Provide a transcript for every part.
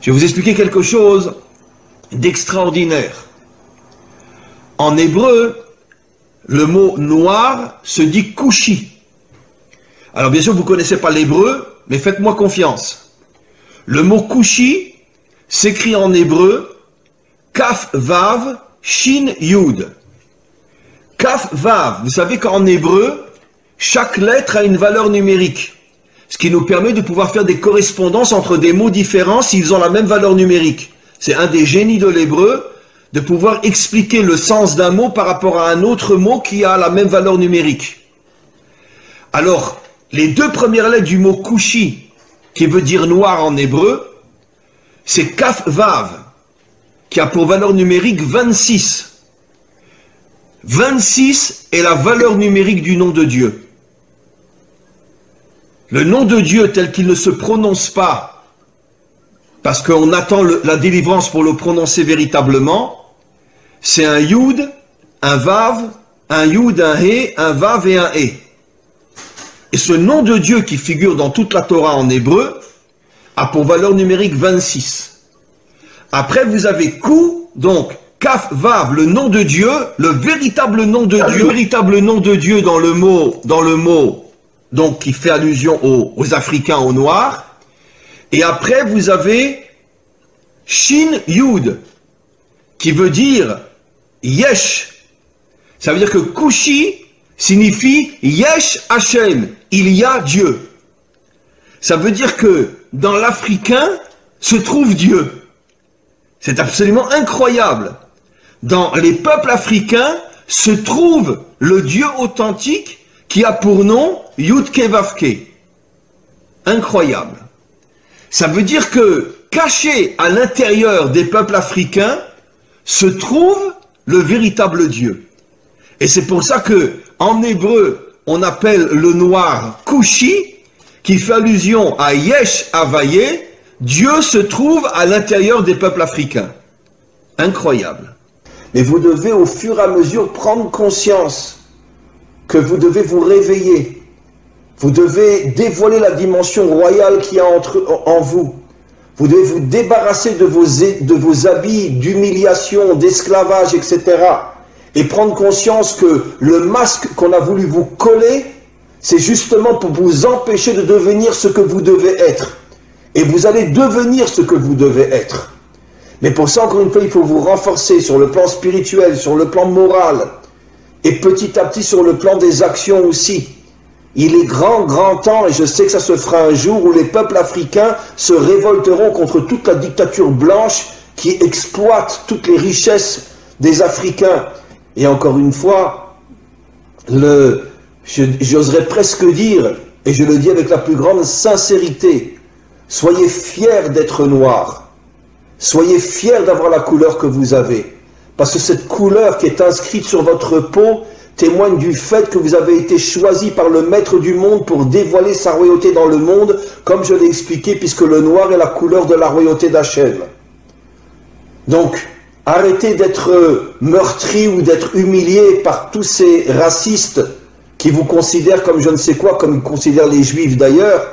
Je vais vous expliquer quelque chose d'extraordinaire. En hébreu, le mot noir se dit kushi. Alors bien sûr, vous ne connaissez pas l'hébreu, mais faites-moi confiance. Le mot kushi s'écrit en hébreu kaf vav shin yud. Kaf vav, vous savez qu'en hébreu, chaque lettre a une valeur numérique. Ce qui nous permet de pouvoir faire des correspondances entre des mots différents s'ils ont la même valeur numérique. C'est un des génies de l'hébreu, de pouvoir expliquer le sens d'un mot par rapport à un autre mot qui a la même valeur numérique. Alors, les deux premières lettres du mot kushi, qui veut dire noir en hébreu, c'est kaf vav, qui a pour valeur numérique 26. 26 est la valeur numérique du nom de Dieu. Le nom de Dieu tel qu'il ne se prononce pas, parce qu'on attend la délivrance pour le prononcer véritablement, c'est un Yud, un Vav, un Yud, un He, un Vav et un He. Et ce nom de Dieu qui figure dans toute la Torah en hébreu a pour valeur numérique 26. Après vous avez Ku, donc Kaf Vav, le nom de Dieu, le véritable nom de Dieu, le véritable nom de Dieu dans le mot, donc qui fait allusion aux Africains, aux Noirs. Et après vous avez Shin Yud, qui veut dire Yesh. Ça veut dire que Kushi signifie Yesh Hashem, il y a Dieu. Ça veut dire que dans l'Africain se trouve Dieu. C'est absolument incroyable. Dans les peuples africains se trouve le Dieu authentique qui a pour nom Yudke Vavke. Incroyable. Ça veut dire que caché à l'intérieur des peuples africains se trouve le véritable Dieu. Et c'est pour ça que en hébreu on appelle le noir Kushi, qui fait allusion à Yesh Havaye. Dieu se trouve à l'intérieur des peuples africains. Incroyable. Mais vous devez au fur et à mesure prendre conscience que vous devez vous réveiller. Vous devez dévoiler la dimension royale qu'il y a en vous. Vous devez vous débarrasser de vos habits d'humiliation, d'esclavage, etc. Et prendre conscience que le masque qu'on a voulu vous coller, c'est justement pour vous empêcher de devenir ce que vous devez être. Et vous allez devenir ce que vous devez être. Mais pour ça, encore une fois, il faut vous renforcer sur le plan spirituel, sur le plan moral, et petit à petit sur le plan des actions aussi. Il est grand temps, et je sais que ça se fera un jour, où les peuples africains se révolteront contre toute la dictature blanche qui exploite toutes les richesses des Africains. Et encore une fois, j'oserais presque dire, et je le dis avec la plus grande sincérité, soyez fiers d'être noirs. Soyez fiers d'avoir la couleur que vous avez. Parce que cette couleur qui est inscrite sur votre peau témoigne du fait que vous avez été choisi par le maître du monde pour dévoiler sa royauté dans le monde, comme je l'ai expliqué, puisque le noir est la couleur de la royauté d'Hachem. Donc, arrêtez d'être meurtri ou d'être humilié par tous ces racistes qui vous considèrent comme je ne sais quoi, comme ils considèrent les juifs d'ailleurs,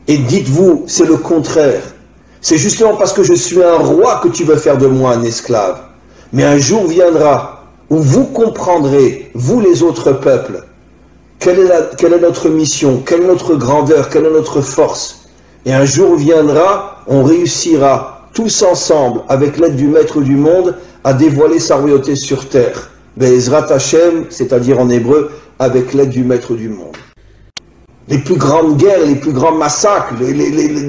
et dites-vous, c'est le contraire. C'est justement parce que je suis un roi que tu veux faire de moi un esclave. Mais un jour viendra où vous comprendrez, vous les autres peuples, quelle est notre mission, quelle est notre grandeur, quelle est notre force. Et un jour viendra, on réussira tous ensemble, avec l'aide du Maître du monde, à dévoiler sa royauté sur terre. Be'ezrat Hashem, c'est-à-dire en hébreu, avec l'aide du Maître du monde. Les plus grandes guerres, les plus grands massacres,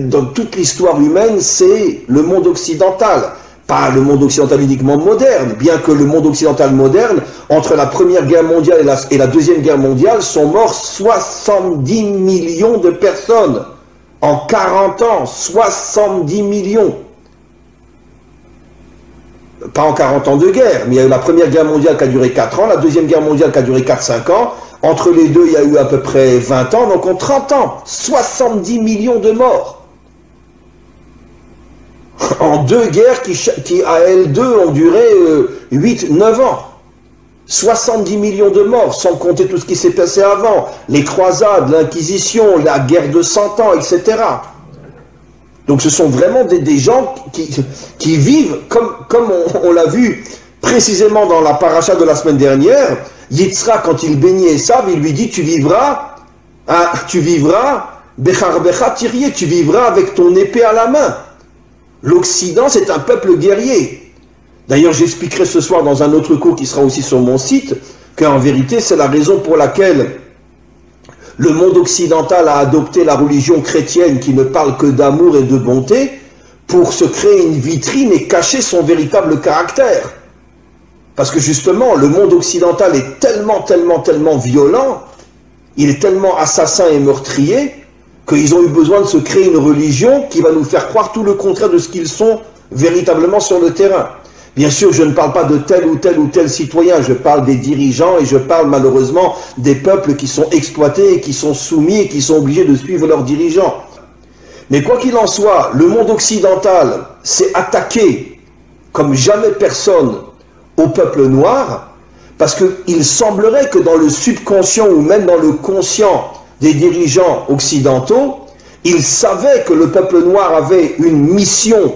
dans toute l'histoire humaine, c'est le monde occidental. Pas le monde occidental uniquement moderne, bien que le monde occidental moderne, entre la Première Guerre mondiale et la Deuxième Guerre mondiale, sont morts 70 millions de personnes. En 40 ans, 70 millions. Pas en 40 ans de guerre, mais il y a eu la Première Guerre mondiale qui a duré 4 ans, la Deuxième Guerre mondiale qui a duré 4-5 ans. Entre les deux, il y a eu à peu près 20 ans, donc en 30 ans, 70 millions de morts. En deux guerres qui à elles deux ont duré 8-9 ans. 70 millions de morts, sans compter tout ce qui s'est passé avant. Les croisades, l'Inquisition, la guerre de 100 ans, etc. Donc ce sont vraiment des gens qui vivent, comme on l'a vu précisément dans la paracha de la semaine dernière. Yitzhak, quand il bénit Esav, il lui dit, tu vivras, Bechar Becha Tirye, tu vivras avec ton épée à la main. L'Occident, c'est un peuple guerrier. D'ailleurs, j'expliquerai ce soir dans un autre cours qui sera aussi sur mon site, qu'en vérité, c'est la raison pour laquelle le monde occidental a adopté la religion chrétienne qui ne parle que d'amour et de bonté pour se créer une vitrine et cacher son véritable caractère. Parce que justement, le monde occidental est tellement violent, il est tellement assassin et meurtrier, qu'ils ont eu besoin de se créer une religion qui va nous faire croire tout le contraire de ce qu'ils sont véritablement sur le terrain. Bien sûr, je ne parle pas de tel ou tel citoyen, je parle des dirigeants et je parle malheureusement des peuples qui sont exploités et qui sont soumis et qui sont obligés de suivre leurs dirigeants. Mais quoi qu'il en soit, le monde occidental s'est attaqué comme jamais personne au peuple noir, parce qu'il semblerait que dans le subconscient ou même dans le conscient des dirigeants occidentaux, ils savaient que le peuple noir avait une mission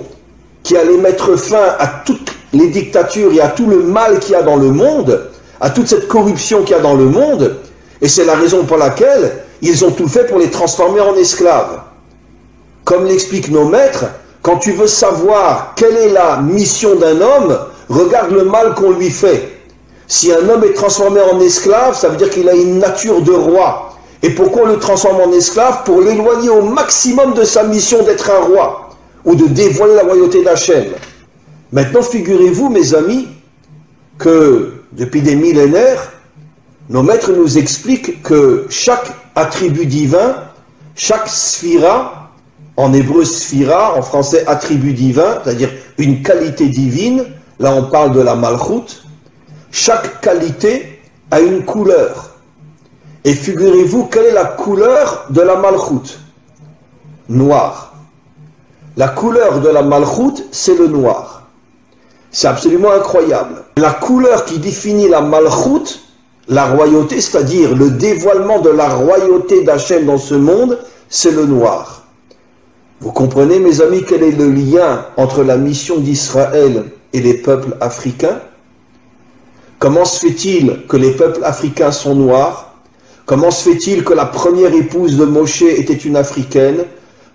qui allait mettre fin à toutes les dictatures et à tout le mal qu'il y a dans le monde, à toute cette corruption qu'il y a dans le monde, et c'est la raison pour laquelle ils ont tout fait pour les transformer en esclaves. Comme l'expliquent nos maîtres, quand tu veux savoir quelle est la mission d'un homme, regarde le mal qu'on lui fait. Si un homme est transformé en esclave, ça veut dire qu'il a une nature de roi. Et pourquoi on le transforme en esclave? Pour l'éloigner au maximum de sa mission d'être un roi, ou de dévoiler la royauté d'Hachem. Maintenant, figurez-vous, mes amis, que depuis des millénaires, nos maîtres nous expliquent que chaque attribut divin, chaque sphira, en hébreu sphira, en français attribut divin, c'est-à-dire une qualité divine, là on parle de la malchoute, chaque qualité a une couleur. Et figurez-vous, quelle est la couleur de la malchoute? Noir. La couleur de la malchoute, c'est le noir. C'est absolument incroyable. La couleur qui définit la malchoute, la royauté, c'est-à-dire le dévoilement de la royauté d'Hachem dans ce monde, c'est le noir. Vous comprenez, mes amis, quel est le lien entre la mission d'Israël et les peuples africains? Comment se fait-il que les peuples africains sont noirs? Comment se fait-il que la première épouse de Moshe était une africaine?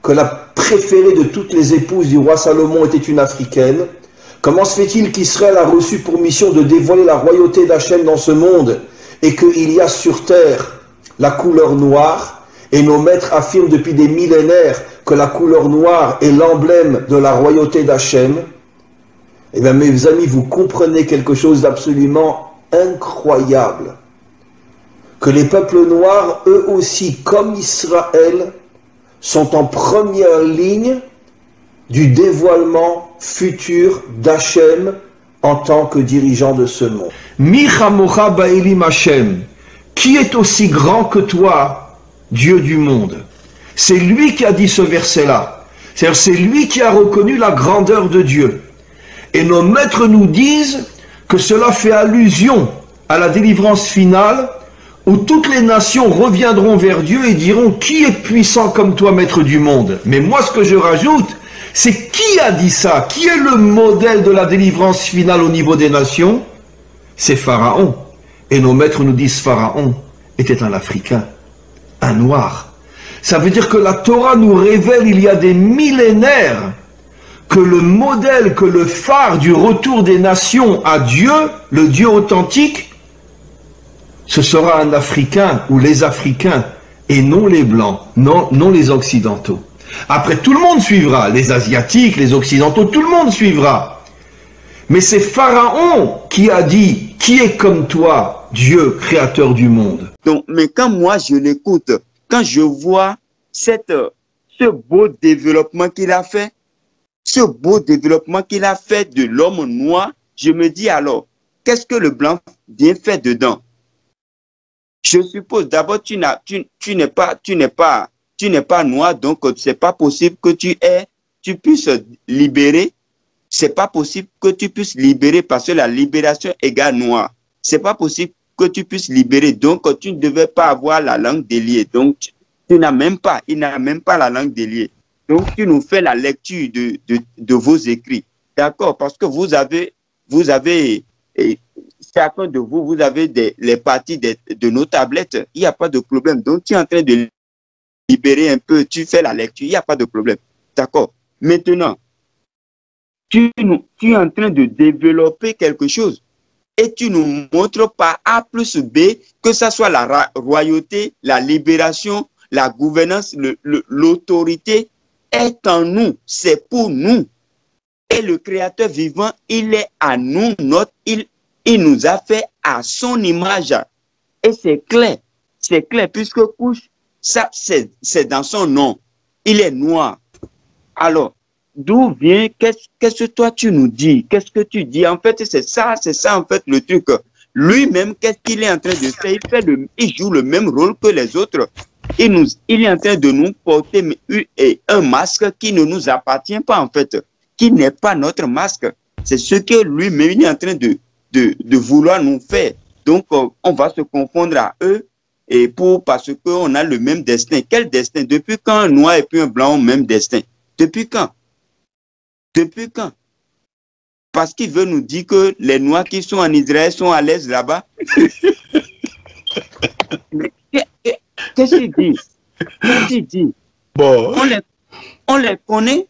Que la préférée de toutes les épouses du roi Salomon était une africaine? Comment se fait-il qu'Israël a reçu pour mission de dévoiler la royauté d'Hachem dans ce monde et qu'il y a sur terre la couleur noire? Et nos maîtres affirment depuis des millénaires que la couleur noire est l'emblème de la royauté d'Hachem. Eh bien, mes amis, vous comprenez quelque chose d'absolument incroyable. Que les peuples noirs, eux aussi, comme Israël, sont en première ligne du dévoilement futur d'Hachem en tant que dirigeant de ce monde. Mi chamocha ba'elim Hachem, qui est aussi grand que toi, Dieu du monde? C'est lui qui a dit ce verset-là. C'est-à-dire, c'est lui qui a reconnu la grandeur de Dieu. Et nos maîtres nous disent que cela fait allusion à la délivrance finale où toutes les nations reviendront vers Dieu et diront « Qui est puissant comme toi, maître du monde ?» Mais moi, ce que je rajoute, c'est qui a dit ça? Qui est le modèle de la délivrance finale au niveau des nations? C'est Pharaon. Et nos maîtres nous disent Pharaon était un Africain, un Noir. Ça veut dire que la Torah nous révèle il y a des millénaires que le modèle, que le phare du retour des nations à Dieu, le Dieu authentique, ce sera un Africain ou les Africains et non les Blancs, non les Occidentaux. Après, tout le monde suivra, les Asiatiques, les Occidentaux, tout le monde suivra. Mais c'est Pharaon qui a dit, qui est comme toi, Dieu, créateur du monde. Donc, mais quand moi je l'écoute, quand je vois ce beau développement qu'il a fait, ce beau développement qu'il a fait de l'homme noir, je me dis alors, qu'est-ce que le blanc vient faire dedans? Je suppose, d'abord, tu n'es pas noir, donc c'est pas possible que tu puisses libérer. C'est pas possible que tu puisses libérer parce que la libération égale noir. C'est pas possible que tu puisses libérer, donc tu ne devais pas avoir la langue déliée. Donc, il n'a même pas la langue déliée. Donc, tu nous fais la lecture de vos écrits. D'accord? Parce que vous avez chacun de vous, vous avez les parties de nos tablettes. Il n'y a pas de problème. Donc, tu es en train de libérer un peu, tu fais la lecture. Il n'y a pas de problème. D'accord? Maintenant, tu es en train de développer quelque chose et tu nous montres par A plus B que ça soit la royauté, la libération, la gouvernance, l'autorité est en nous, c'est pour nous. Et le Créateur vivant, il est à nous, il nous a fait à son image. Et c'est clair, puisque couche, ça c'est dans son nom. Il est noir. Alors, d'où vient, qu'est-ce que toi tu nous dis? Qu'est-ce que tu dis? En fait, c'est ça en fait le truc. Lui-même, qu'est-ce qu'il est en train de faire? Il joue le même rôle que les autres. Il est en train de nous porter un masque qui ne nous appartient pas en fait, qui n'est pas notre masque. C'est ce que lui-même est en train de vouloir nous faire. Donc, on va se confondre à eux parce qu'on a le même destin. Quel destin? Depuis quand un noir et puis un blanc ont le même destin? Depuis quand? Depuis quand? Parce qu'il veut nous dire que les Noirs qui sont en Israël sont à l'aise là-bas. Qu'est-ce qu'il dit? Qu'est-ce qu'il dit? Bon. On les connaît.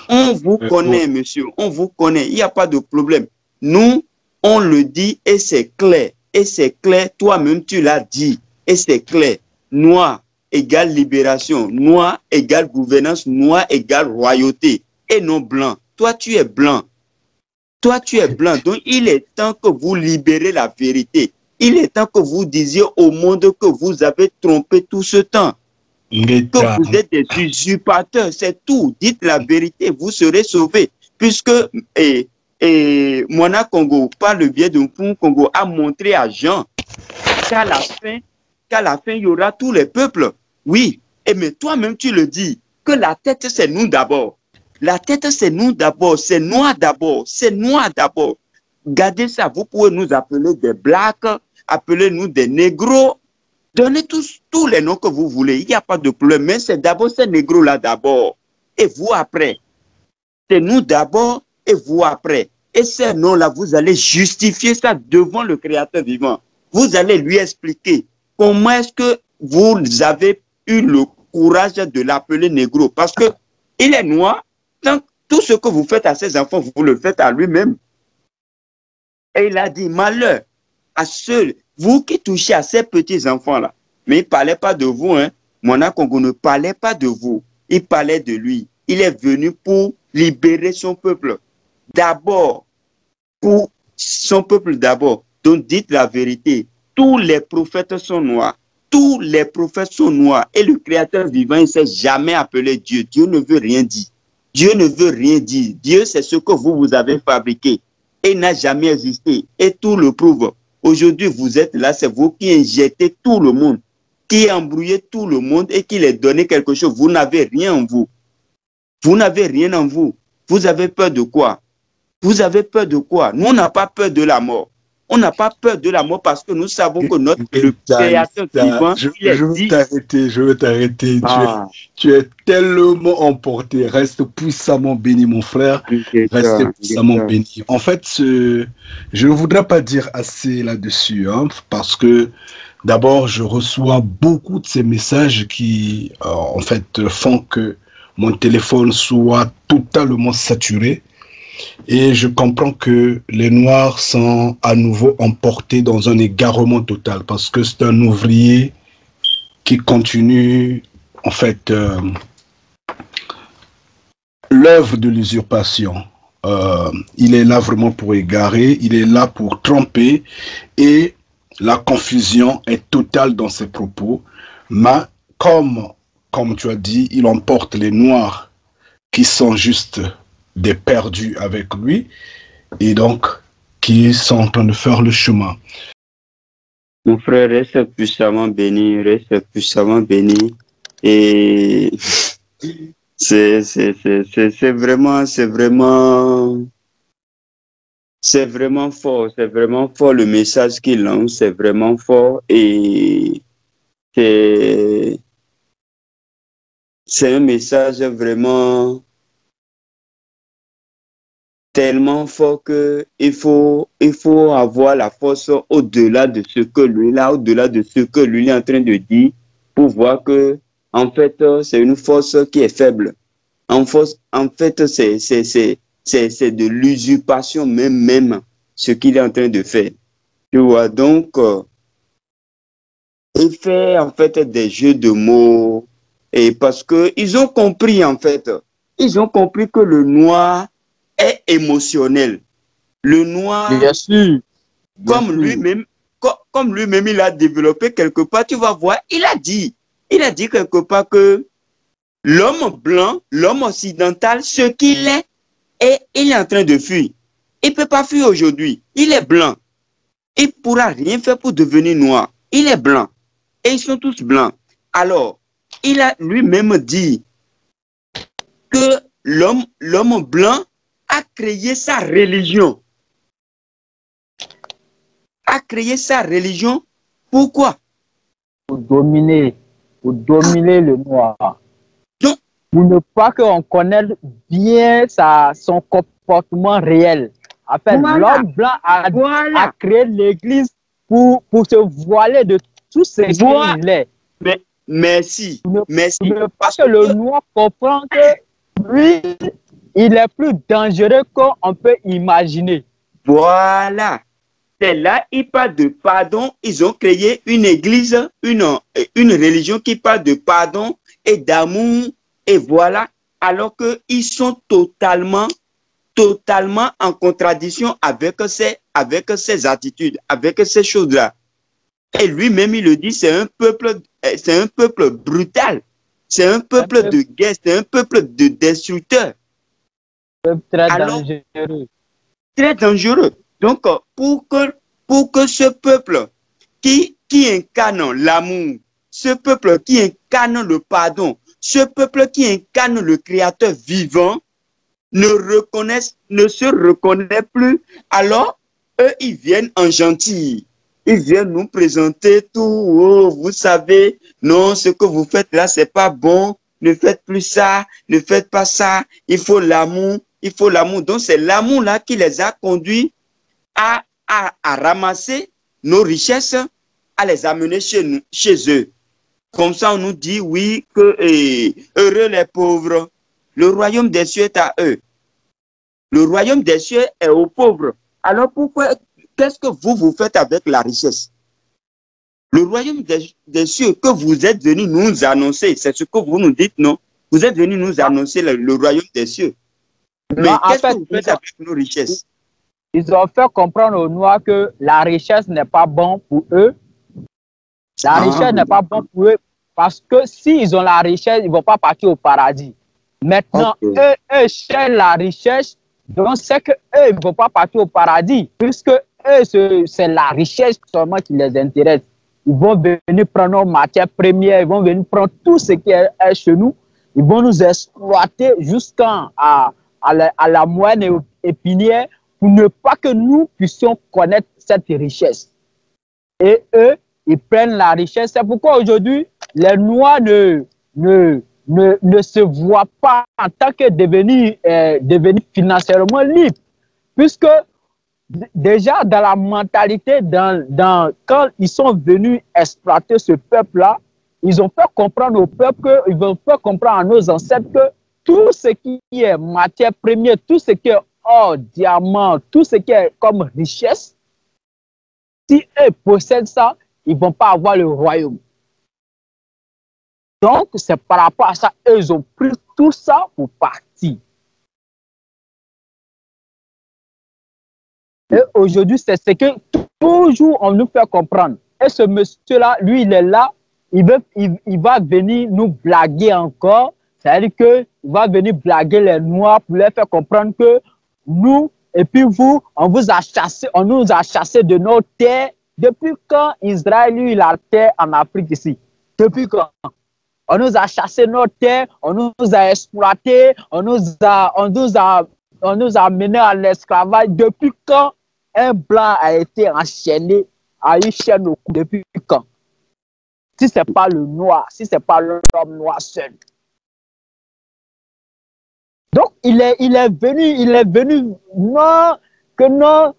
On vous connaît, monsieur. On vous connaît. Il n'y a pas de problème. Nous, on le dit et c'est clair. Et c'est clair. Toi-même, tu l'as dit. Et c'est clair. Noir égale libération. Noir égale gouvernance. Noir égale royauté. Et non blanc. Toi, tu es blanc. Toi, tu es blanc. Donc, il est temps que vous libérez la vérité. Il est temps que vous disiez au monde que vous avez trompé tout ce temps. Que vous êtes des usurpateurs, c'est tout. Dites la vérité, vous serez sauvés. Puisque Moana Congo, par le biais d'un Pont Congo, a montré à Jean qu'à la fin, il y aura tous les peuples. Oui, mais toi-même, tu le dis, que la tête, c'est nous d'abord. La tête, c'est nous d'abord. C'est noir d'abord. C'est noir d'abord. Gardez ça. Vous pouvez nous appeler des blacks, appelez-nous des négros. Donnez tous les noms que vous voulez. Il n'y a pas de problème. Mais c'est d'abord ces négros-là d'abord. Et vous après. C'est nous d'abord et vous après. Et ces noms-là, vous allez justifier ça devant le Créateur vivant. Vous allez lui expliquer comment est-ce que vous avez eu le courage de l'appeler négro. Parce que il est noir. Tout ce que vous faites à ses enfants, vous le faites à lui-même. Et il a dit, malheur à ceux, vous qui touchez à ces petits enfants-là. Mais il ne parlait pas de vous, hein. Moana Congo ne parlait pas de vous. Il parlait de lui. Il est venu pour libérer son peuple. D'abord, pour son peuple d'abord. Donc dites la vérité. Tous les prophètes sont noirs. Tous les prophètes sont noirs. Et le Créateur vivant, il ne s'est jamais appelé Dieu. Dieu ne veut rien dire. Dieu ne veut rien dire. Dieu, c'est ce que vous avez fabriqué. Et n'a jamais existé. Et tout le prouve. Aujourd'hui, vous êtes là, c'est vous qui injectez tout le monde, qui embrouillez tout le monde et qui les donnez quelque chose. Vous n'avez rien en vous. Vous n'avez rien en vous. Vous avez peur de quoi? Vous avez peur de quoi? Nous, on n'a pas peur de la mort. On n'a pas peur de la mort parce que nous savons que le Créateur vivant, je veux t'arrêter. Tu es tellement emporté. Reste puissamment béni, mon frère. Reste puissamment béni. En fait, je ne voudrais pas dire assez là-dessus, hein, parce que d'abord, je reçois beaucoup de ces messages qui, en fait, font que mon téléphone soit totalement saturé. Et je comprends que les Noirs sont à nouveau emportés dans un égarement total parce que c'est un ouvrier qui continue, en fait, l'œuvre de l'usurpation. Il est là vraiment pour égarer, il est là pour tromper et la confusion est totale dans ses propos. Mais comme tu as dit, il emporte les Noirs qui sont juste des perdus avec lui et donc qui sont en train de faire le chemin. Mon frère, reste puissamment béni et c'est vraiment fort le message qu'il lance, c'est vraiment fort et C'est un message vraiment tellement fort que il faut avoir la force au-delà de ce que lui là, au-delà de ce que lui est en train de dire, pour voir que en fait c'est une force qui est faible. En fait c'est de l'usurpation même ce qu'il est en train de faire. Tu vois donc il fait en fait des jeux de mots et parce que ils ont compris en fait, ils ont compris que le noir est émotionnel. Le noir, Bien sûr, bien comme sûr. lui-même, comme lui-même, il a développé quelque part, tu vas voir, il a dit quelque part que l'homme blanc, l'homme occidental, ce qu'il est, et il est en train de fuir. Il ne peut pas fuir aujourd'hui. Il est blanc. Il ne pourra rien faire pour devenir noir. Il est blanc. Et ils sont tous blancs. Alors, il a lui-même dit que l'homme blanc a créé sa religion. A créé sa religion. Pourquoi? Pour dominer le noir. Donc, Pour ne pas qu'on connaisse bien son comportement réel. En fait, voilà, l'homme blanc a voilà, créé l'Église pour se voiler de tout ce voilà. qu'il est. Merci, Pour merci. ne pas Parce que le que, noir comprenne que lui, il est plus dangereux qu'on peut imaginer. voilà, c'est là, ils parlent de pardon. Ils ont créé une église, une religion qui parle de pardon et d'amour. Et voilà, alors qu'ils sont totalement en contradiction avec ces attitudes, avec ces choses-là. Et lui-même, il le dit, c'est un peuple brutal. C'est un Un peuple peu de guerre, c'est un peuple de destructeurs. très Alors, dangereux. très dangereux. Donc, pour que ce peuple qui incarne l'amour, ce peuple qui incarne le pardon, ce peuple qui incarne le Créateur vivant, ne se reconnaît plus, alors eux, ils viennent en gentil. Ils viennent nous présenter tout. Oh, vous savez, non, ce que vous faites là, c'est pas bon. Ne faites plus ça, ne faites pas ça. Il faut l'amour, il faut l'amour. Donc, c'est l'amour là qui les a conduits à ramasser nos richesses, à les amener chez eux. Comme ça, on nous dit, oui, que heureux les pauvres. Le royaume des cieux est à eux. Le royaume des cieux est aux pauvres. Alors pourquoi, qu'est-ce que vous faites avec la richesse? Le royaume des cieux que vous êtes venu nous annoncer, c'est ce que vous nous dites, non? Vous êtes venu nous Non, annoncer le royaume des cieux. non, Mais en qu'est-ce que fait, vous faites avec nos richesses? ils ont fait comprendre aux Noirs que la richesse n'est pas bon pour eux. La Ah, richesse n'est pas bon pour eux parce que s'ils ont la richesse, ils ne vont pas partir au paradis. Maintenant, ok. eux cherchent la richesse, donc c'est qu'eux, ils ne vont pas partir au paradis, puisque eux, c'est la richesse seulement qui les intéresse. Ils vont venir prendre nos matières premières, ils vont venir prendre tout ce qui est chez nous, ils vont nous exploiter jusqu'à la moyenne épinière pour ne pas que nous puissions connaître cette richesse. Et eux, ils prennent la richesse. C'est pourquoi aujourd'hui, les Noirs ne se voient pas en tant que devenus financièrement libres. Puisque déjà dans la mentalité, quand ils sont venus exploiter ce peuple-là, ils ont fait comprendre au peuple, ils ont fait comprendre à nos ancêtres que tout ce qui est matière première, tout ce qui est or, diamant, tout ce qui est comme richesse, si eux possèdent ça, ils ne vont pas avoir le royaume. Donc, c'est par rapport à ça, eux, ils ont pris tout ça pour partir. Et aujourd'hui, c'est ce que toujours on nous fait comprendre. Et ce monsieur-là, lui, il est là, il va venir nous blaguer encore. C'est-à-dire qu'il va venir blaguer les Noirs pour leur faire comprendre que nous, et puis vous, on nous a chassés de nos terres. Depuis quand Israël, lui, il a terre en Afrique ici? Depuis quand? On nous a chassé nos terres, on nous a exploités, on nous a menés à l'esclavage. Depuis quand un blanc a été enchaîné à une chaîne au cou? Depuis quand? Si ce n'est pas le noir, si ce n'est pas l'homme noir seul. Donc, il est venu, non, que non,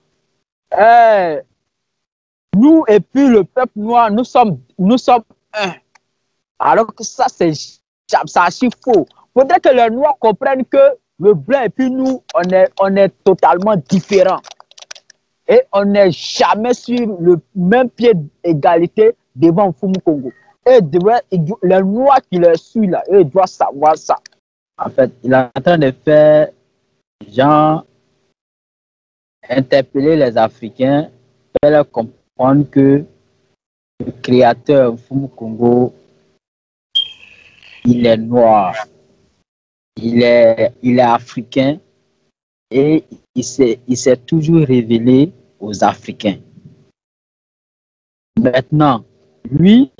nous et puis le peuple noir, nous sommes un. Alors que ça, c'est archi faux. Il faudrait que les noirs comprennent que le blanc et puis nous, on est totalement différents. Et on n'est jamais sur le même pied d'égalité devant Mfumu Congo. Et les noirs qui les suivent là, ils doivent savoir ça. En fait, il est en train de faire, genre, interpeller les Africains, faire leur comprendre que le créateur Mfumu Congo, il est noir, il est africain et il s'est toujours révélé aux Africains. Maintenant, lui,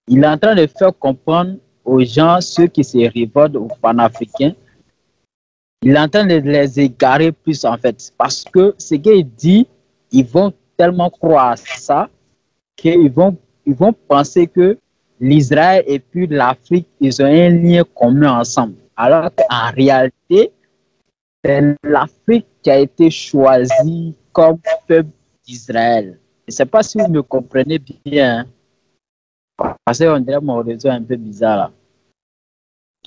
il est en train de faire comprendre aux gens, ceux qui se révoltent aux panafricains, il est en train de les égarer plus en fait. Parce que ce qu'il dit, ils vont tellement croire à ça qu'ils vont penser que l'Israël et puis l'Afrique, ils ont un lien commun ensemble. Alors qu'en réalité, c'est l'Afrique qui a été choisie comme peuple d'Israël. Je ne sais pas si vous me comprenez bien. Parce qu'on dirait mon réseau est un peu bizarre là.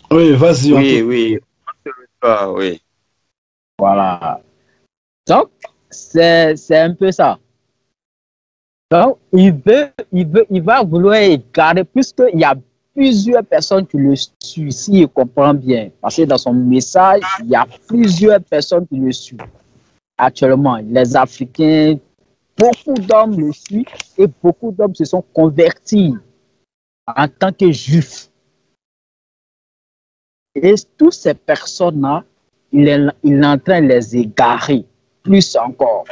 Oui, vas-y. Oui. Oui. Voilà. Donc, c'est un peu ça. Donc, il va vouloir égarer, puisqu'il y a plusieurs personnes qui le suivent, si il comprend bien. Parce que dans son message, il y a plusieurs personnes qui le suivent. Actuellement, les Africains, beaucoup d'hommes le suivent et beaucoup d'hommes se sont convertis en tant que juifs. Et toutes ces personnes-là, il est en train de les égarer, plus encore.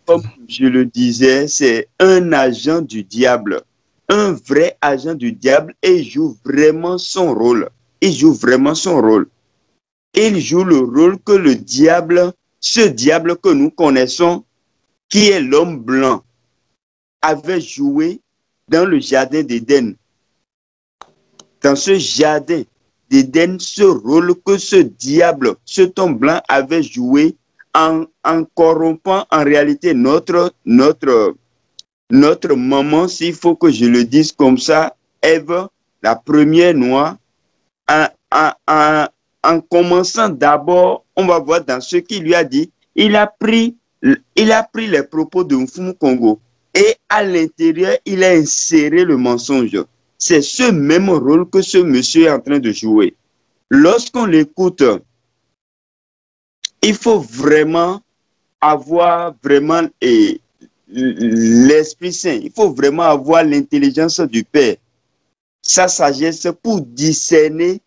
Comme je le disais, c'est un agent du diable, un vrai agent du diable, et il joue vraiment son rôle. Il joue vraiment son rôle. Il joue le rôle que le diable, ce diable que nous connaissons, qui est l'homme blanc, avait joué dans le jardin d'Éden. Dans ce jardin d'Éden, ce rôle que ce diable, ce homme blanc avait joué en corrompant en réalité notre maman, s'il faut que je le dise comme ça, Ève, la première noire, en commençant d'abord, on va voir dans ce qu'il lui a dit, il a pris les propos de Mfumu Congo et à l'intérieur, il a inséré le mensonge. C'est ce même rôle que ce monsieur est en train de jouer. Lorsqu'on l'écoute, il faut vraiment avoir vraiment l'Esprit Saint. Il faut vraiment avoir l'intelligence du Père, sa sagesse pour discerner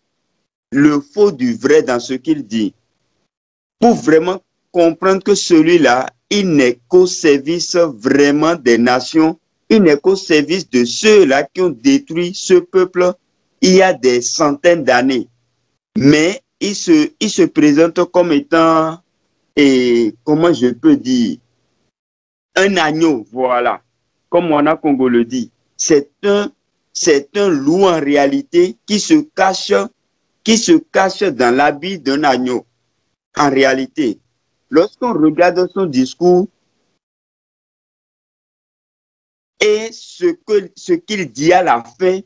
le faux du vrai dans ce qu'il dit. Pour vraiment comprendre que celui-là, il n'est qu'au service vraiment des nations. Il n'est qu'au service de ceux-là qui ont détruit ce peuple il y a des centaines d'années. Mais il se présente comme étant, comment je peux dire, un agneau, voilà. Comme Wana Congo le dit. C'est un loup en réalité qui se cache dans l'habit d'un agneau. En réalité, lorsqu'on regarde son discours, et ce qu'il dit à la fin,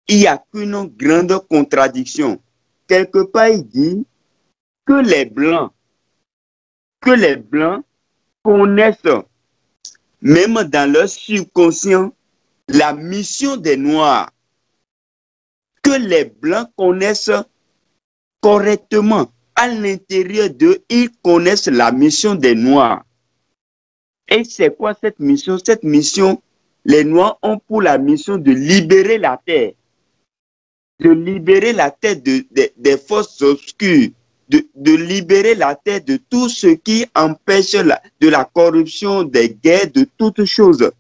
il n'y a qu'une grande contradiction. Quelque part, il dit que les Blancs connaissent, même dans leur subconscient, la mission des Noirs. Que les Blancs connaissent correctement. À l'intérieur d'eux, ils connaissent la mission des Noirs. Et c'est quoi cette mission? Cette mission, les Noirs ont pour la mission de libérer la terre. De libérer la terre des forces obscures. De libérer la terre de tout ce qui empêche de la corruption, des guerres, de toutes choses.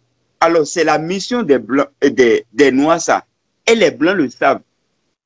Alors, c'est la mission des Blancs, des Noirs, ça. Et les Blancs le savent.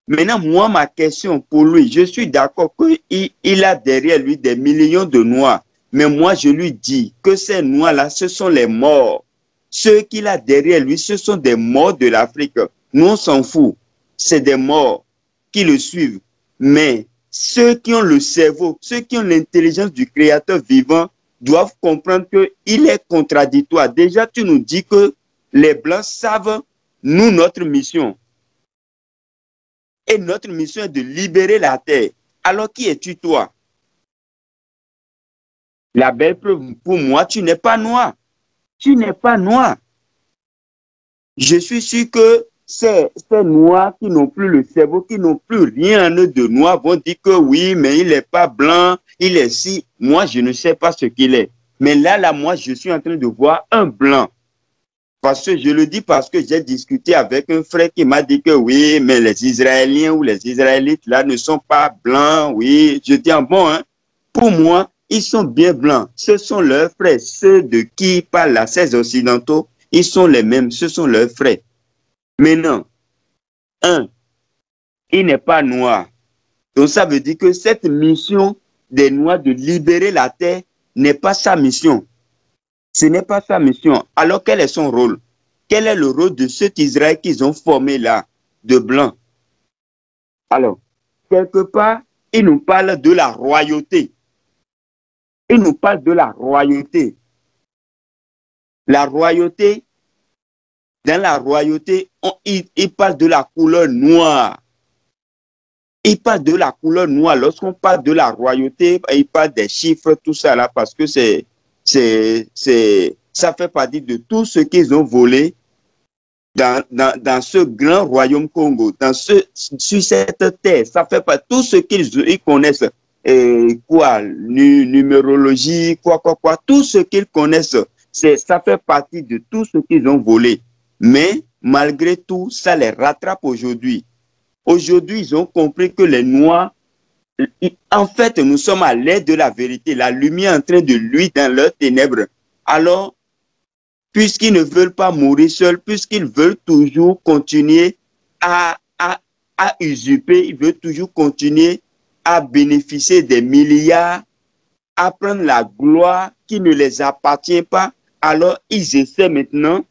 Maintenant, moi, ma question pour lui, je suis d'accord qu'il a derrière lui des millions de Noirs. Mais moi, je lui dis que ces Noirs-là, ce sont les morts. Ceux qu'il a derrière lui, ce sont des morts de l'Afrique. Nous, on s'en fout. C'est des morts qui le suivent. Mais ceux qui ont le cerveau, ceux qui ont l'intelligence du Créateur vivant doivent comprendre qu'il est contradictoire. Déjà, tu nous dis que les Blancs savent, nous, notre mission. Et notre mission est de libérer la terre. Alors, qui es-tu, toi? La belle preuve, pour moi, tu n'es pas noir. Tu n'es pas noir. Je suis sûr que ces noirs qui n'ont plus le cerveau, qui n'ont plus rien en eux de noir, vont dire que oui, mais il n'est pas blanc, il est si. Moi, je ne sais pas ce qu'il est. Mais là, moi, je suis en train de voir un blanc. Parce que je le dis parce que j'ai discuté avec un frère qui m'a dit que oui, mais les Israéliens ou les Israélites là ne sont pas blancs. Oui, je dis bon, hein, pour moi, ils sont bien blancs. Ce sont leurs frères. Ceux de qui parlent là, ces Occidentaux, ils sont les mêmes. Ce sont leurs frères. Maintenant, il n'est pas noir. Donc ça veut dire que cette mission des Noirs de libérer la terre n'est pas sa mission. Ce n'est pas sa mission. Alors quel est son rôle? Quel est le rôle de cet Israël qu'ils ont formé là, de blanc? Alors, quelque part, il nous parle de la royauté. Il nous parle de la royauté. La royauté, dans la royauté, il parle de la couleur noire. Il parle de la couleur noire. Lorsqu'on parle de la royauté, il parle des chiffres, tout ça là, parce que ça fait partie de tout ce qu'ils ont volé dans ce grand royaume Congo, sur cette terre. Ça fait partie de tout ce qu'ils connaissent. Numérologie, quoi, tout ce qu'ils connaissent, ça fait partie de tout ce qu'ils ont volé. Mais malgré tout, ça les rattrape aujourd'hui. Aujourd'hui, ils ont compris que les Noirs, en fait, nous sommes à l'aide de la vérité. La lumière est en train de luire dans leurs ténèbres. Alors, puisqu'ils ne veulent pas mourir seuls, puisqu'ils veulent toujours continuer à usurper, ils veulent toujours continuer à bénéficier des milliards, à prendre la gloire qui ne les appartient pas, alors ils essaient maintenant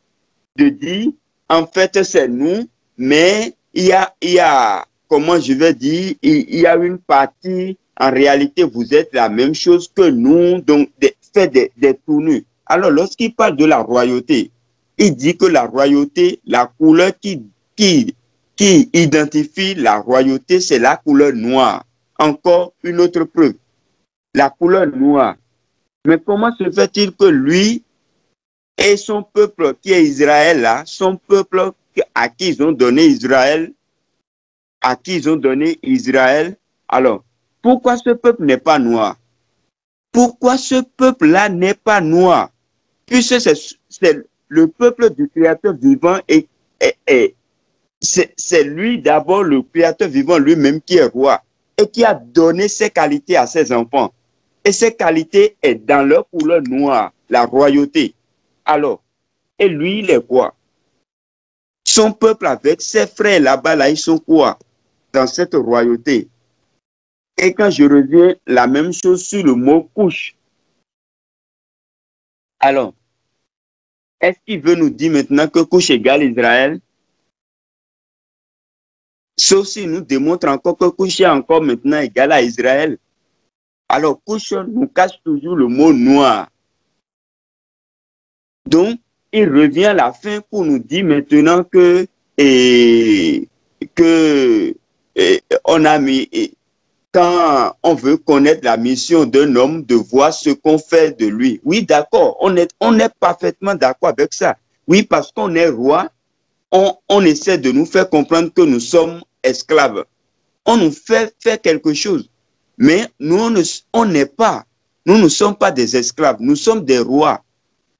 de dire, en fait, c'est nous, mais il y a, comment je vais dire, il y a une partie, en réalité, vous êtes la même chose que nous, donc faites des tournures. Alors, lorsqu'il parle de la royauté, il dit que la royauté, la couleur qui identifie la royauté, c'est la couleur noire. Encore une autre preuve, la couleur noire. Mais comment se fait-il que lui et son peuple qui est Israël, là, son peuple à qui ils ont donné Israël, alors, pourquoi ce peuple n'est pas noir? Pourquoi ce peuple-là n'est pas noir? Puisque c'est le peuple du Créateur vivant et c'est lui d'abord, le Créateur vivant lui-même qui est roi et qui a donné ses qualités à ses enfants. Et ces qualités sont dans leur couleur noire, la royauté. Alors, et lui, il est quoi? Son peuple avec ses frères là-bas, là, ils sont quoi? Dans cette royauté. Et quand je reviens, la même chose sur le mot couche. Alors, est-ce qu'il veut nous dire maintenant que couche égale Israël? Sauf s'il nous démontre encore que couche est encore maintenant égal à Israël. Alors, couche nous cache toujours le mot noir. Donc, il revient à la fin pour nous dire maintenant que on a mis, quand on veut connaître la mission d'un homme, de voir ce qu'on fait de lui. Oui, d'accord, on est parfaitement d'accord avec ça. Oui, parce qu'on est roi, on essaie de nous faire comprendre que nous sommes esclaves. On nous fait faire quelque chose. Mais nous, on n'est pas. Nous ne sommes pas des esclaves. Nous sommes des rois.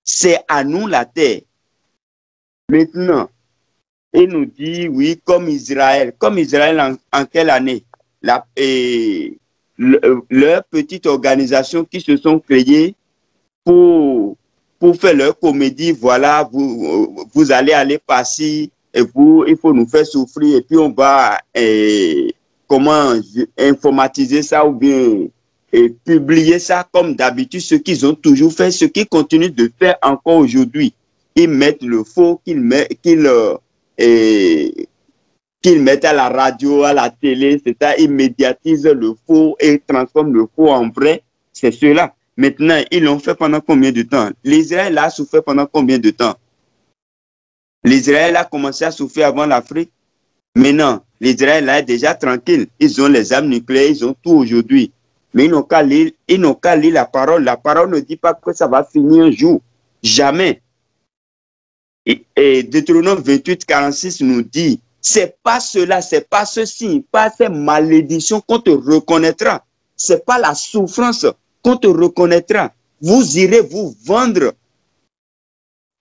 C'est à nous la terre. Maintenant, il nous dit, oui, comme Israël. Comme Israël en quelle année? Leur petite organisation qui se sont créées pour faire leur comédie. Voilà, vous allez aller par-ci et il faut nous faire souffrir et puis on va informatiser ça ou bien publier ça comme d'habitude, ce qu'ils ont toujours fait, ce qu'ils continuent de faire encore aujourd'hui. Ils mettent le faux, qu'ils mettent à la radio, à la télé, c'est ça, ils médiatisent le faux et transforment le faux en vrai, c'est cela. Maintenant, ils l'ont fait pendant combien de temps? L'Israël a souffert pendant combien de temps? L'Israël a commencé à souffrir avant l'Afrique. Maintenant, l'Israël est déjà tranquille. Ils ont les armes nucléaires, ils ont tout aujourd'hui. Mais ils n'ont qu'à lire la parole. La parole ne dit pas que ça va finir un jour. Jamais. Et Deutéronome 28, 46 nous dit, c'est pas cela, c'est pas ceci, pas ces malédictions qu'on te reconnaîtra. C'est pas la souffrance qu'on te reconnaîtra. Vous irez vous vendre.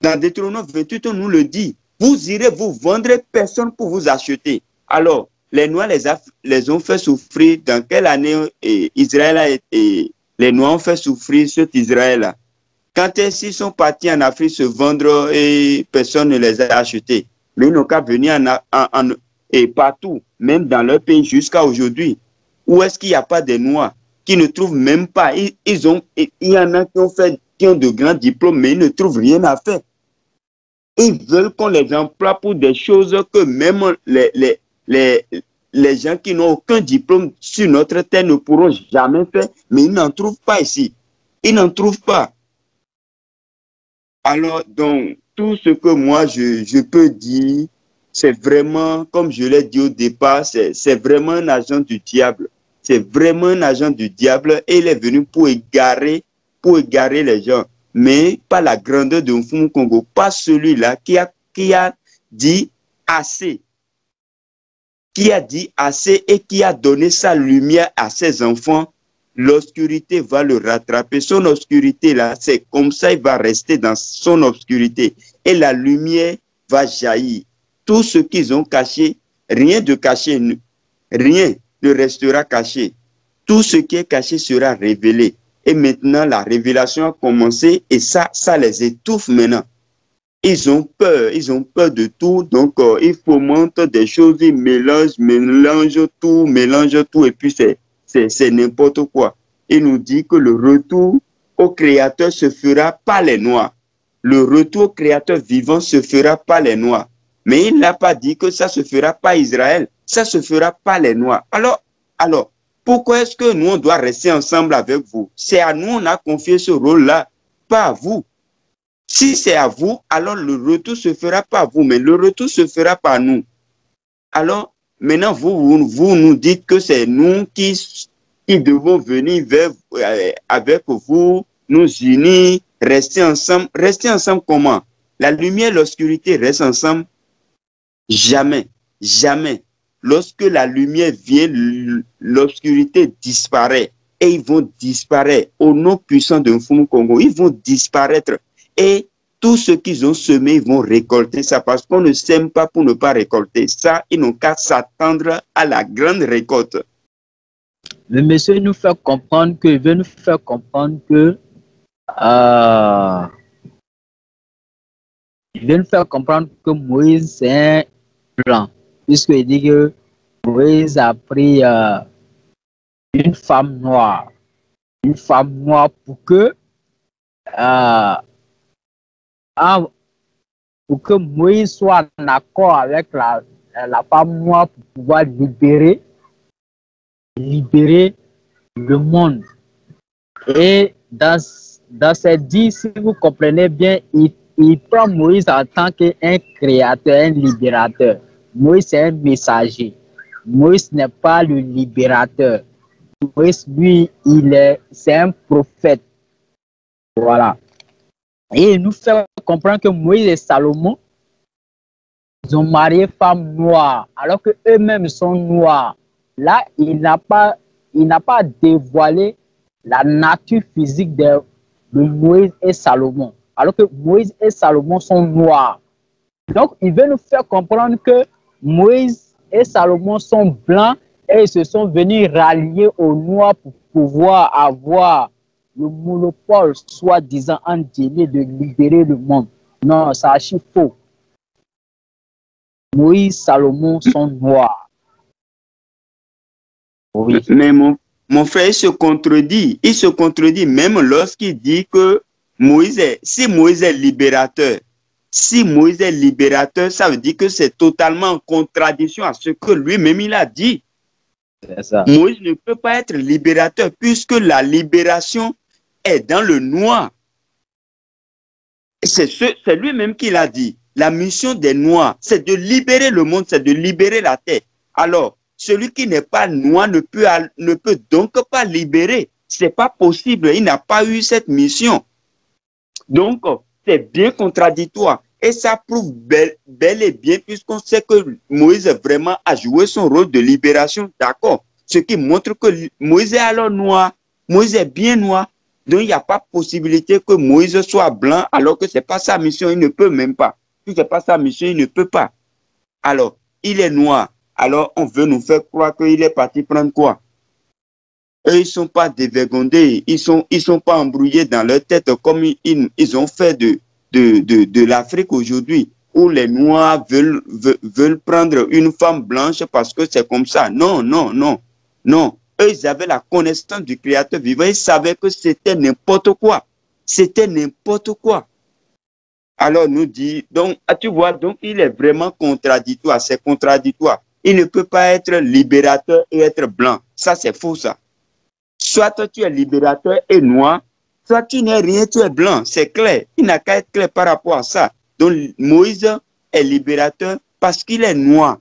Dans Deutéronome 28, on nous le dit. Vous irez vous vendre, personne pour vous acheter. Alors, les Noirs les ont fait souffrir. Dans quelle année Israël a été, les Noirs ont fait souffrir cet Israël-là? Quand ils sont partis en Afrique se vendre et personne ne les a achetés. Mais ils n'ont qu'à venir et partout, même dans leur pays jusqu'à aujourd'hui. Où est-ce qu'il n'y a pas des Noirs qui ne trouvent même pas? Il y en a qui ont de grands diplômes, mais ils ne trouvent rien à faire. Ils veulent qu'on les emploie pour des choses que même les gens qui n'ont aucun diplôme sur notre terre ne pourront jamais faire, mais ils n'en trouvent pas ici. Ils n'en trouvent pas. Alors, donc, tout ce que moi, je peux dire, c'est vraiment, comme je l'ai dit au départ, c'est vraiment un agent du diable. C'est vraiment un agent du diable et il est venu pour égarer les gens. Mais pas la grandeur de Mfumu Kongo, pas celui-là qui a dit assez. Qui a dit assez et qui a donné sa lumière à ses enfants. L'obscurité va le rattraper. Son obscurité, là, c'est comme ça, il va rester dans son obscurité. Et la lumière va jaillir. Tout ce qu'ils ont caché, rien de caché, rien ne restera caché. Tout ce qui est caché sera révélé. Et maintenant, la révélation a commencé et ça les étouffe maintenant. Ils ont peur de tout. Donc, ils fomentent des choses, ils mélangent tout et puis c'est n'importe quoi. Il nous dit que le retour au Créateur se fera par les Noirs. Le retour au Créateur vivant se fera par les Noirs. Mais il n'a pas dit que ça se fera par Israël. Ça se fera par les Noirs. Alors, pourquoi est-ce que nous, on doit rester ensemble avec vous? C'est à nous, on a confié ce rôle-là, pas à vous. Si c'est à vous, alors le retour se fera pas à vous, mais le retour se fera par nous. Alors, maintenant, vous nous dites que c'est nous qui devons venir avec vous, nous unir, rester ensemble. Rester ensemble comment? La lumière et l'obscurité restent ensemble? Jamais, jamais. Lorsque la lumière vient, l'obscurité disparaît. Et ils vont disparaître. Au nom puissant de Mfumu Kongo, ils vont disparaître. Et tout ce qu'ils ont semé, ils vont récolter ça. Parce qu'on ne sème pas pour ne pas récolter. Ça, ils n'ont qu'à s'attendre à la grande récolte. Le monsieur il veut nous faire comprendre que Moïse c'est un blanc. Puisqu'il dit que Moïse a pris une femme noire pour que Moïse soit en accord avec la femme noire pour pouvoir libérer le monde. Et dans ces dix, si vous comprenez bien, il prend Moïse en tant qu'un créateur, un libérateur. Moïse est un messager. Moïse n'est pas le libérateur. Moïse, lui, c'est un prophète. Voilà. Et il nous fait comprendre que Moïse et Salomon, ils ont marié femme noire, alors que eux-mêmes sont noirs. Là, il n'a pas dévoilé la nature physique de Moïse et Salomon, alors que Moïse et Salomon sont noirs. Donc, il veut nous faire comprendre que Moïse et Salomon sont blancs et ils se sont venus rallier aux noirs pour pouvoir avoir le monopole, soi-disant, en délai de libérer le monde. Non, c'est archi faux. Moïse et Salomon sont noirs. Oui. Mais mon frère, il se contredit. Il se contredit même lorsqu'il dit que si Moïse est libérateur, Si Moïse est libérateur, ça veut dire que c'est totalement en contradiction à ce que lui-même il a dit. C'est ça. Moïse ne peut pas être libérateur puisque la libération est dans le noir. C'est lui-même qui l'a dit. La mission des Noirs, c'est de libérer le monde, c'est de libérer la terre. Alors, celui qui n'est pas noir ne peut donc pas libérer. Ce n'est pas possible. Il n'a pas eu cette mission. Donc, c'est bien contradictoire. Et ça prouve bel et bien, puisqu'on sait que Moïse vraiment a joué son rôle de libération, d'accord. Ce qui montre que Moïse est alors noir. Moïse est bien noir. Donc, il n'y a pas possibilité que Moïse soit blanc alors que ce n'est pas sa mission. Il ne peut même pas. Si ce n'est pas sa mission, il ne peut pas. Alors, il est noir. Alors, on veut nous faire croire qu'il est parti prendre quoi? Eux, ils ne sont pas dévergondés. Ils sont pas embrouillés dans leur tête comme ils ont fait de l'Afrique aujourd'hui, où les Noirs veulent prendre une femme blanche parce que c'est comme ça. Non, non, non, non. Eux, ils avaient la connaissance du Créateur vivant. Ils savaient que c'était n'importe quoi. C'était n'importe quoi. Alors, nous dit, donc, tu vois, donc il est vraiment contradictoire. C'est contradictoire. Il ne peut pas être libérateur et être blanc. Ça, c'est faux, ça. Soit tu es libérateur et noir, soit tu n'es rien, tu es blanc. C'est clair. Il n'a qu'à être clair par rapport à ça. Donc, Moïse est libérateur parce qu'il est noir.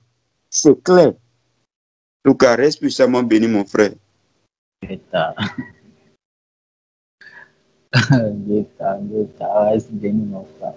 C'est clair. Donc, reste puissamment béni, mon frère. Reste béni, mon frère.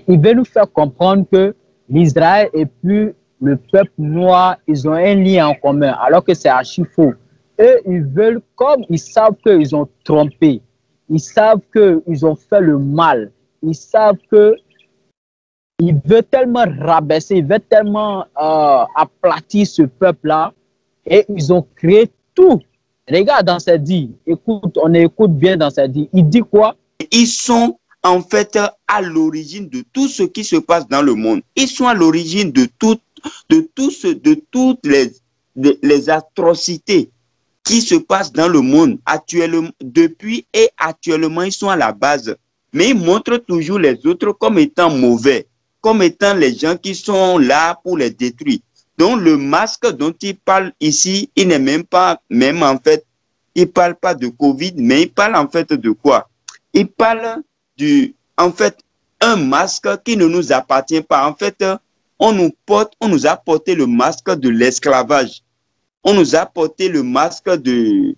Il veut nous faire comprendre que l'Israël et puis le peuple noir, ils ont un lien en commun, alors que c'est archi faux. Eux, ils veulent, comme ils savent qu'ils ont trompé, ils savent qu'ils ont fait le mal, ils savent qu'ils veulent tellement rabaisser, ils veulent tellement aplatir ce peuple-là, et ils ont créé tout. Regarde dans cette dit, écoute, on écoute bien dans cette dit. Il dit quoi? Ils sont en fait à l'origine de tout ce qui se passe dans le monde. Ils sont à l'origine de toutes les atrocités qui se passent dans le monde actuellement, depuis et actuellement, ils sont à la base. Mais ils montrent toujours les autres comme étant mauvais, comme étant les gens qui sont là pour les détruire. Donc, le masque dont il parle ici, il n'est même pas, même en fait, il ne parle pas de Covid, mais il parle en fait de quoi? Il parle en fait, un masque qui ne nous appartient pas. En fait, on nous a porté le masque de l'esclavage. On nous a porté le masque des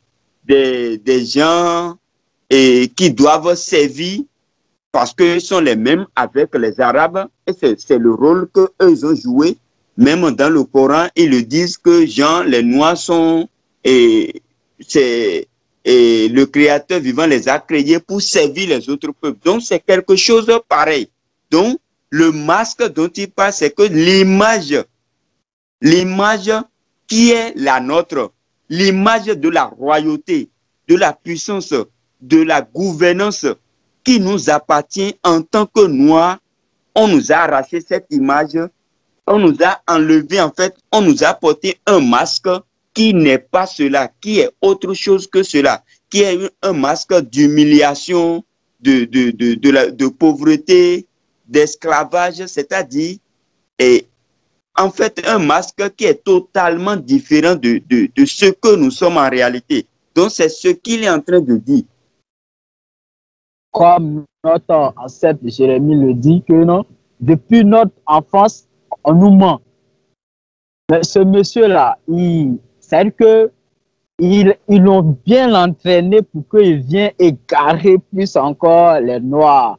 gens qui doivent servir parce qu'ils sont les mêmes avec les Arabes. Et c'est le rôle qu'eux ont joué. Même dans le Coran, ils le disent que les Noirs sont... Et le Créateur vivant les a créés pour servir les autres peuples. Donc, c'est quelque chose de pareil. Donc, le masque dont il parle, c'est que l'image qui est la nôtre, l'image de la royauté, de la puissance, de la gouvernance qui nous appartient en tant que Noirs, on nous a arraché cette image, on nous a enlevé, en fait, on nous a porté un masque qui n'est pas cela, qui est autre chose que cela, qui est un masque d'humiliation, de pauvreté, d'esclavage, c'est-à-dire, en fait, un masque qui est totalement différent de ce que nous sommes en réalité. Donc, c'est ce qu'il est en train de dire. Comme notre ancêtre Jérémie le dit, que non, depuis notre enfance, on nous ment. Mais ce monsieur-là, c'est-à-dire qu'ils l'ont bien entraîné pour qu'il vienne égarer plus encore les Noirs.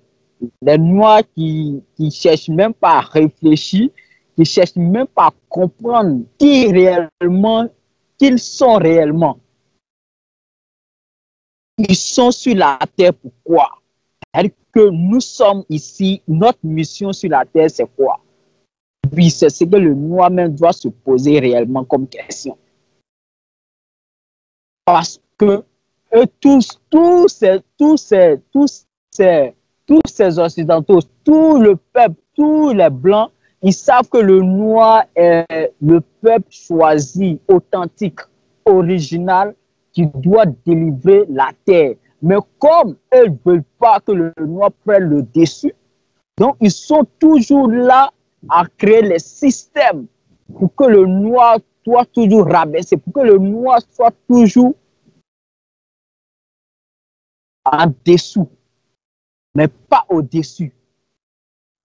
Les Noirs qui ne cherchent même pas à réfléchir, qui ne cherchent même pas à comprendre qu'ils sont réellement. Ils sont sur la terre pourquoi? C'est-à-dire que nous sommes ici, notre mission sur la terre, c'est quoi? Oui, c'est ce que le Noir même doit se poser réellement comme question. Parce que tous ces Occidentaux, tout le peuple, tous les Blancs, ils savent que le Noir est le peuple choisi, authentique, original, qui doit délivrer la terre. Mais comme eux ne veulent pas que le Noir prenne le dessus, Donc, ils sont toujours là à créer les systèmes pour que le noir soit toujours rabaissé, pour que le noir soit toujours en dessous, mais pas au-dessus.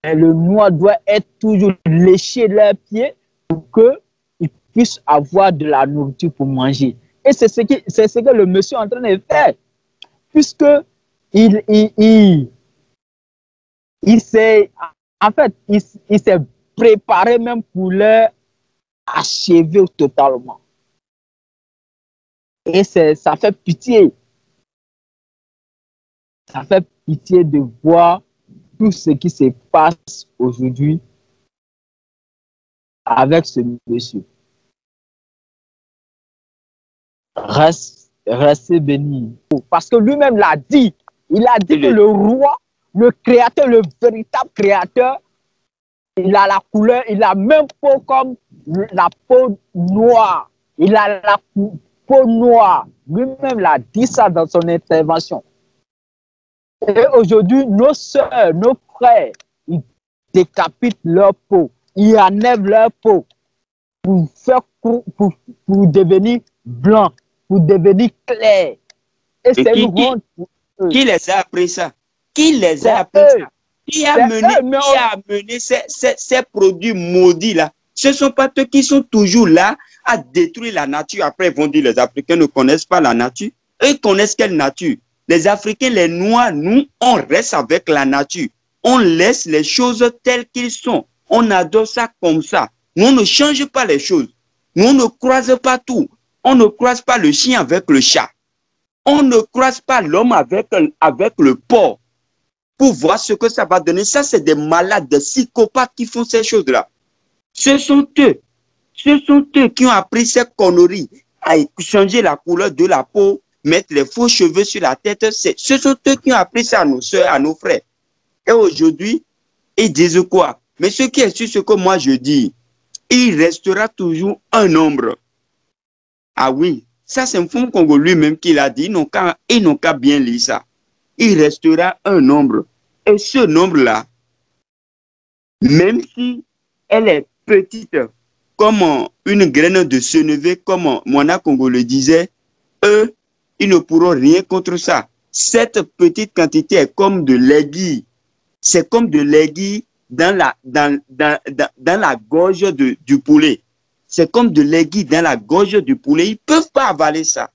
Le noir doit être toujours léché leurs pieds pour qu'ils puissent avoir de la nourriture pour manger. Et c'est ce que le monsieur est en train de faire, puisque il s'est en fait, il s'est préparé même pour leur achever totalement. Et ça fait pitié. Ça fait pitié de voir tout ce qui se passe aujourd'hui avec ce monsieur. Restez béni. Parce que lui-même l'a dit. Il a dit que le roi, le créateur, le véritable créateur, il a la couleur, il a même peau comme la peau noire. Il a la peau noire. Lui-même l'a dit ça dans son intervention. Et aujourd'hui, nos soeurs, nos frères, ils décapitent leur peau. Ils enlèvent leur peau pour devenir blanc, pour devenir clair. Et c'est une honte pour eux. Qui les a appris ça? Qui les a appris ça? Qui a amené ces produits maudits-là? Ce ne sont pas eux qui sont toujours là à détruire la nature. Après, ils vont dire les Africains ne connaissent pas la nature. Eux, ils connaissent quelle nature? Les Africains, les Noirs, nous, on reste avec la nature. On laisse les choses telles qu'elles sont. On adore ça comme ça. Nous, on ne change pas les choses. Nous, on ne croise pas tout. On ne croise pas le chien avec le chat. On ne croise pas l'homme avec le porc pour voir ce que ça va donner. Ça, c'est des malades, des psychopathes qui font ces choses-là. Ce sont eux qui ont appris ces conneries, à changer la couleur de la peau, mettre les faux cheveux sur la tête. Ce sont eux qui ont appris ça à nos soeurs, à nos frères. Et aujourd'hui, ils disent quoi? Mais ce qui est sûr, ce que moi je dis, il restera toujours un nombre. Ah oui, ça c'est un fond Congo lui-même qui l'a dit, ils n'ont qu'à bien lire ça. Il restera un nombre. Et ce nombre-là, même si elle est petite, comme une graine de senevé, comme Moana Congo le disait, eux, ils ne pourront rien contre ça. Cette petite quantité est comme de l'aiguille. C'est comme de l'aiguille dans la gorge du poulet. C'est comme de l'aiguille dans la gorge du poulet. Ils ne peuvent pas avaler ça.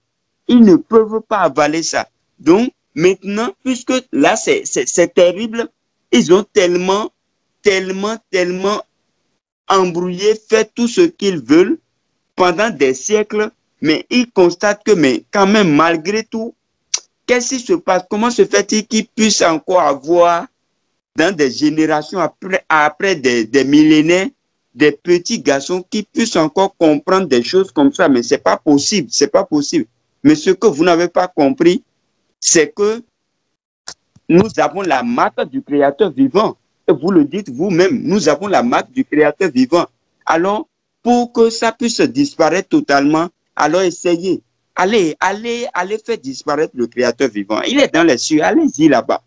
Ils ne peuvent pas avaler ça. Donc, maintenant, puisque là, c'est terrible, ils ont tellement embrouillé, fait tout ce qu'ils veulent pendant des siècles, mais ils constatent que, mais quand même, malgré tout, qu'est-ce qui se passe? Comment se fait-il qu'ils puissent encore avoir, dans des générations après des millénaires, des petits garçons qui puissent encore comprendre des choses comme ça? Mais c'est pas possible, c'est pas possible. Mais ce que vous n'avez pas compris, c'est que nous avons la marque du Créateur vivant. Et vous le dites vous-même, nous avons la marque du Créateur vivant. Alors, pour que ça puisse disparaître totalement, alors essayez. Allez faire disparaître le Créateur vivant. Il est dans les cieux, allez-y là-bas.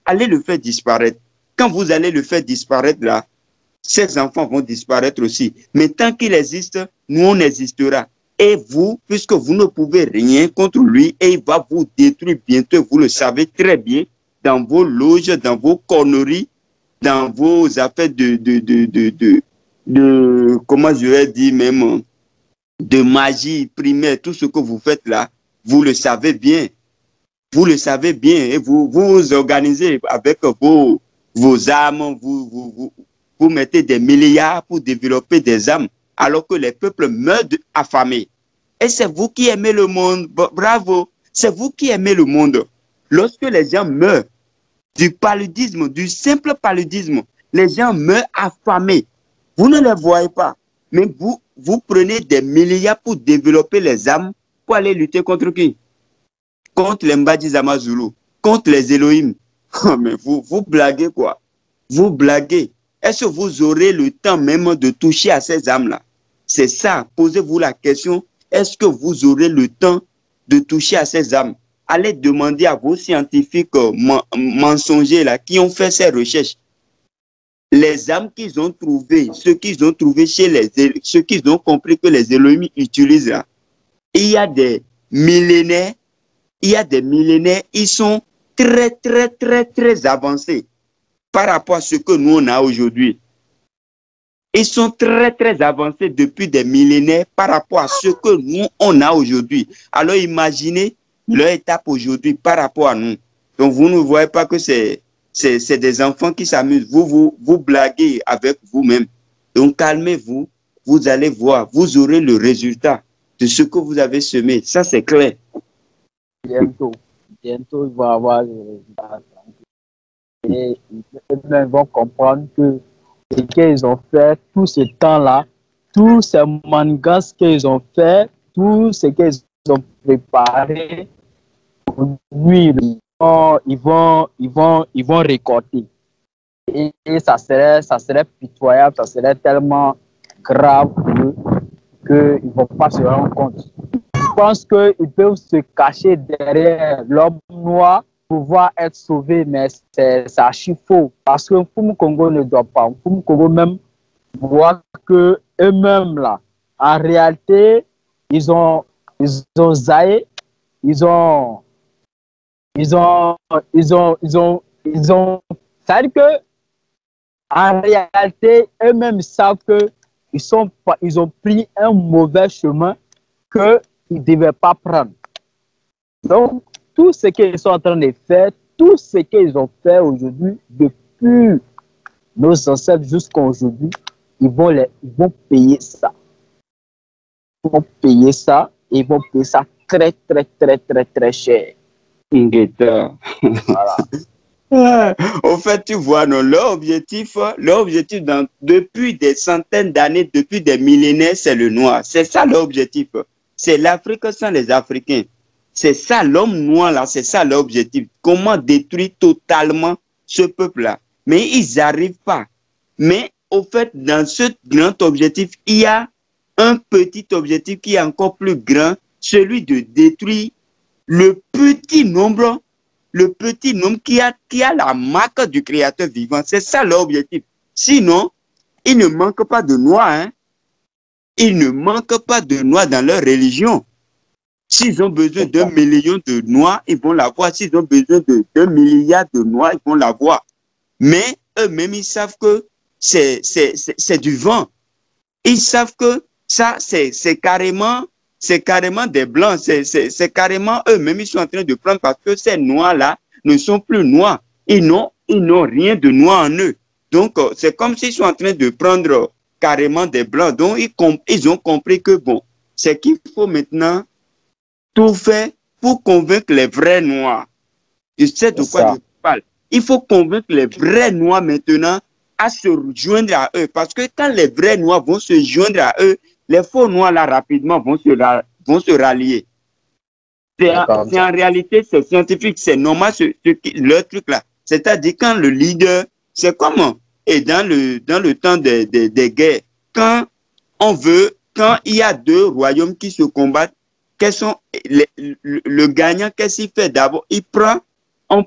Allez le faire disparaître. Quand vous allez le faire disparaître là, ces enfants vont disparaître aussi. Mais tant qu'il existe, nous on existera. Et vous, puisque vous ne pouvez rien contre lui, et il va vous détruire bientôt, vous le savez très bien, dans vos loges, dans vos conneries, dans vos affaires comment je vais dire même, de magie primaire, tout ce que vous faites là, vous le savez bien. Vous le savez bien, et vous vous organisez avec vos armes, vous mettez des milliards pour développer des armes, alors que les peuples meurent affamés. Et c'est vous qui aimez le monde, bravo, c'est vous qui aimez le monde. Lorsque les gens meurent du paludisme, du simple paludisme, les gens meurent affamés. Vous ne les voyez pas, mais vous prenez des milliards pour développer les armes, pour aller lutter contre qui? Contre les Mbadi Zulu, contre les Elohim. Oh, mais vous blaguez quoi? Vous blaguez. Est-ce que vous aurez le temps même de toucher à ces âmes-là? C'est ça. Posez-vous la question. Est-ce que vous aurez le temps de toucher à ces âmes? Allez demander à vos scientifiques mensongers là, qui ont fait ces recherches. les armes qu'ils ont trouvées, ce qu'ils ont trouvé chez ceux qu'ils ont compris que les Elohim utilisent là, il y a des millénaires, ils sont très avancés par rapport à ce que nous on a aujourd'hui. Ils sont très avancés depuis des millénaires par rapport à ce que nous on a aujourd'hui. Alors imaginez leur étape aujourd'hui par rapport à nous. Donc vous ne voyez pas que c'est des enfants qui s'amusent. Vous blaguez avec vous-même. Donc calmez-vous, vous allez voir, vous aurez le résultat de ce que vous avez semé. Ça c'est clair. Bientôt, il va y avoir le résultat. Et ils vont comprendre que ce qu'ils ont fait tout ce temps-là, tous ces mangas qu'ils ont fait, tout ce qu'ils ont préparé, lui, ils vont récolter. Et ça serait pitoyable, ça serait tellement grave qu'ils ne vont pas se rendre compte. Je pense qu'ils peuvent se cacher derrière l'homme noir pour pouvoir être sauvés, mais c'est archi faux. Parce que Mfumu Congo ne doit pas. Mfumu Congo même voit que eux-mêmes là, en réalité, ils ont zaï, c'est-à-dire que en réalité, eux-mêmes savent que ils ont pris un mauvais chemin qu'ils ne devaient pas prendre. Donc, tout ce qu'ils sont en train de faire, tout ce qu'ils ont fait aujourd'hui, depuis nos ancêtres jusqu'à aujourd'hui, ils vont payer ça. Ils vont payer ça et ils vont payer ça très cher. Voilà. Au fait, tu vois, non, leur objectif depuis des centaines d'années, depuis des millénaires, c'est le noir. C'est ça leur objectif. C'est l'Afrique sans les Africains. C'est ça, l'homme noir, là, c'est ça leur objectif. Comment détruire totalement ce peuple-là. Mais ils n'arrivent pas. Mais au fait, dans ce grand objectif, il y a un petit objectif qui est encore plus grand, celui de détruire le petit nombre qui a la marque du Créateur vivant. C'est ça leur objectif. Sinon, il ne manque pas de noirs. Hein? Il ne manque pas de noirs dans leur religion. S'ils ont besoin d'1 million de noirs, ils vont l'avoir. S'ils ont besoin de 2 milliards de noirs, ils vont l'avoir. Mais eux-mêmes, ils savent que c'est du vent. Ils savent que ça, c'est carrément des blancs. C'est carrément eux-mêmes, ils sont en train de prendre parce que ces noirs-là ne sont plus noirs. Ils n'ont rien de noir en eux. Donc, c'est comme s'ils sont en train de prendre carrément des blancs. Donc, ils ont compris que bon, c'est qu'il faut maintenant tout fait pour convaincre les vrais noirs. Je sais de quoi je parle. Il faut convaincre les vrais noirs maintenant à se joindre à eux. Parce que quand les vrais noirs vont se joindre à eux, les faux noirs là rapidement vont se rallier. En réalité, c'est scientifique, c'est normal leur truc là. C'est-à-dire quand le leader, c'est comment? Et dans le temps des guerres, quand il y a deux royaumes qui se combattent, le gagnant, qu'est-ce qu'il fait d'abord? Il prend en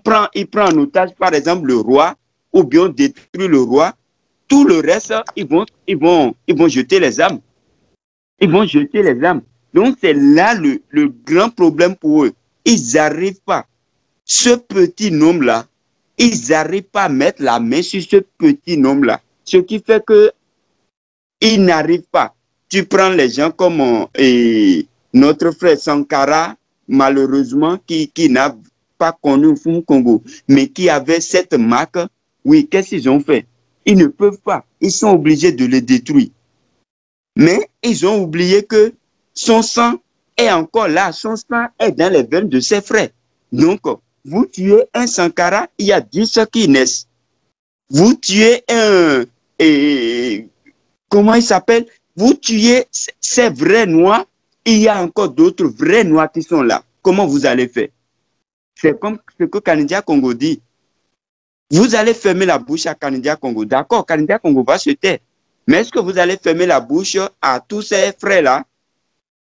otage, par exemple, le roi, ou bien on détruit le roi. Tout le reste, ils vont jeter les armes. Ils vont jeter les armes. Donc, c'est là le grand problème pour eux. Ils n'arrivent pas. Ce petit nombre-là, ils n'arrivent pas à mettre la main sur ce petit nombre-là. Ce qui fait que ils n'arrivent pas. Tu prends les gens comme notre frère Sankara, malheureusement, qui n'a pas connu Mfumu Congo, mais qui avait cette marque. Oui, qu'est-ce qu'ils ont fait? Ils ne peuvent pas. Ils sont obligés de le détruire. Mais ils ont oublié que son sang est encore là. Son sang est dans les veines de ses frères. Donc, vous tuez un Sankara, il y a 10 qui naissent. Vous tuez comment il s'appelle? Vous tuez ces vrais noirs, il y a encore d'autres vrais noirs qui sont là. Comment vous allez faire? C'est comme ce que Kanidia Congo dit. Vous allez fermer la bouche à Kanidia Congo. D'accord, Kanidia Congo va se taire. Mais est-ce que vous allez fermer la bouche à tous ces frères-là?